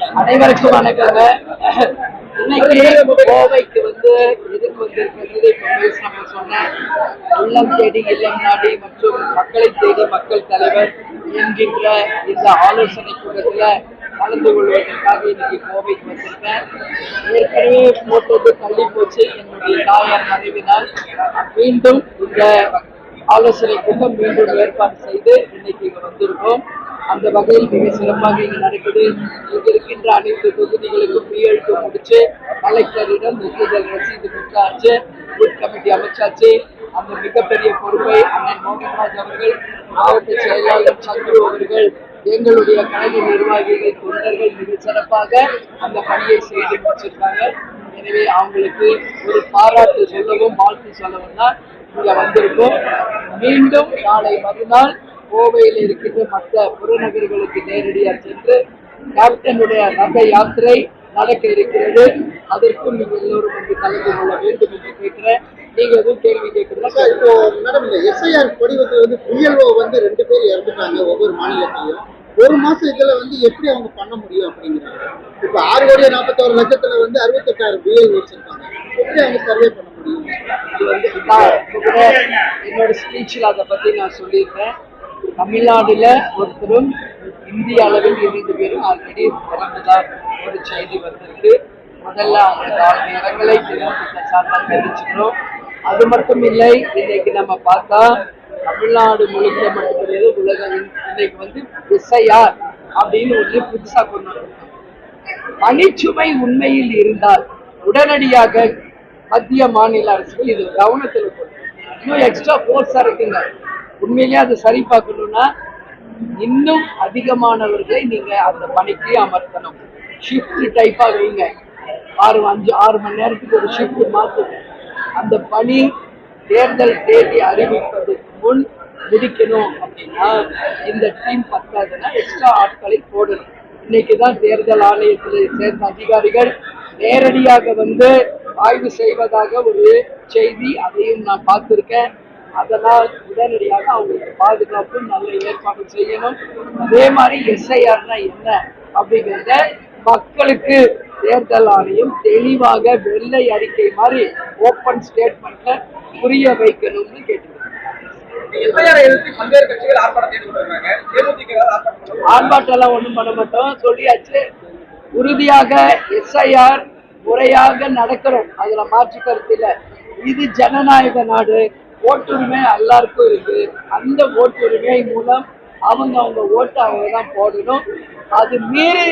அனைவருக்கும் வணக்கங்க. இன்னைக்கு கோவைக்கு எதுக்கு வந்திருக்கிறது நம்ம சொன்ன உள்ளம் தேடி இல்லம் நாடி மற்றும் மக்களை தேடி மக்கள் தலைவர் என்கின்ற இந்த ஆலோசனை கூட்டத்துல கலந்து கொள்வதற்காக இன்னைக்கு கோவைக்கு வந்திருக்கேன். ஏற்கனவே போட்டது தள்ளி போச்சு. என்னுடைய தாயார் மறைவினால் மீண்டும் இந்த ஆலோசனை கூட்டம் மீண்டும் ஏற்பாடு செய்து இன்னைக்கு இங்க வந்திருக்கோம். அந்த வகையில் மிக சிறப்பாக இங்க நடக்குது. இங்க இருக்கின்ற அனைத்து தொகுதிகளுக்கும் கையெழுத்து முடிச்சு கலெக்டரிடம் ஒப்புதல் ரசீது கொடுத்தாச்சு, பூத் கமிட்டி அமைச்சாச்சு. அந்த மிகப்பெரிய பொறுப்பை அண்ணன் மோகன்ராஜ் அவர்கள், மாவட்ட செயலாளர் சந்துரு அவர்கள், எங்களுடைய கழக நிர்வாகிகள், தொண்டர்கள் மிக சிறப்பாக அந்த பணியை செய்து முடிச்சிருக்காங்க. எனவே அவங்களுக்கு ஒரு பாராட்டு சொல்லவும் வாழ்த்து சொல்லவும் தான் இங்க வந்திருக்கோம். மீண்டும் நாளை மறுநாள் கோவையில் இருக்கின்ற மற்ற புறநகர்களுக்கு நேரடியாக சென்று கேப்டனுடைய ரத யாத்திரை நடக்க இருக்கிறது. அதற்கும் நீங்க எல்லோரும் கலந்து கொள்ள வேண்டும் என்று கேட்கிறேன். நீங்க எதுவும் கேள்வி கேட்கிறீங்களா? இப்போ மேடம், இந்த எஸ்ஐஆர் படிவத்தில் புயல்வோ 2 பேர் இறந்துட்டாங்க ஒவ்வொரு மாநிலத்திலையும். ஒரு மாசம் இதுல எப்படி அவங்க பண்ண முடியும் அப்படிங்கிறாங்க. இப்ப 6,41,00,000 68,000 புயல் வச்சிருக்காங்க. எப்படி அவங்க சர்வே பண்ண முடியும்? என்னோட ஸ்பீச்சில் அதை பத்தி நான் சொல்லியிருக்கேன். தமிழ்நாடுல ஒருத்தரும் இந்திய அளவில் 2 பேரும் ஆல்ரெடி இறந்ததால் ஒரு செய்தி வந்திருக்கு. முதல்ல அந்த நேரங்களை தெரிவிச்சுக்கிறோம். அது மட்டும் இல்லை, இன்னைக்கு நம்ம பார்த்தா தமிழ்நாடு முழுக்க மட்டும் கிடையாது, உலகம் இன்னைக்கு எஸ்ஐஆர் அப்படின்னு ஒண்ணு புதுசா கொண்டு வந்திருக்கோம். பணிச்சுமை உண்மையில் இருந்தால் உடனடியாக மத்திய மாநில அரசுகள் இது கவனத்தில் கொண்டு இன்னும் எக்ஸ்ட்ரா போர்ஸா இருக்குங்க. உண்மையிலேயே அதை சரி பார்க்கணும்னா இன்னும் அதிகமானவர்களை நீங்க அந்த பணிக்கு அமர்த்தணும். ஷிஃப்ட் டைப்பா வைங்க. 6 மணி நேரத்துக்கு ஒரு ஷிஃப்ட் மாத்துங்க. அந்த பணி தேர்தல் தேதி அறிவிப்பதற்கு முன் முடிக்கணும். அப்படின்னா இந்த டீம் பத்தாதுன்னா எக்ஸ்ட்ரா ஆட்களை போடணும். இன்னைக்குதான் தேர்தல் ஆணையத்தில் சேர்ந்த அதிகாரிகள் நேரடியாக ஆய்வு செய்வதாக ஒரு செய்தி, அதையும் நான் பார்த்திருக்கேன். அதனால் உடனடியாக அவங்களுக்கு பாதுகாப்பு நல்ல ஏற்பாடு செய்யணும். அதே மாதிரி எஸ்ஐஆர்னா என்ன அப்படிங்கிறத மக்களுக்கு தேர்தல் ஆணையம் தெளிவாக வெள்ளை அறிக்கை மாதிரி ஓப்பன் ஸ்டேட்மெண்ட்ல புரிய வைக்கணும்னு கேட்டுக்கிறேன். ஆர்ப்பாட்டம் ஒண்ணும் பண்ண மாட்டோம், சொல்லியாச்சு. உறுதியாக எஸ்ஐஆர் முறையாக நடக்கிறோம், அதுல மாற்று கருத்து இல்லை. இது ஜனநாயக நாடு. ஓட்டுரிமை எல்லாருக்கும் இருக்கு. அந்த ஓட்டுரிமை மூலம் அவங்க ஓட்டு அவங்க தான் போடணும். அது மீறி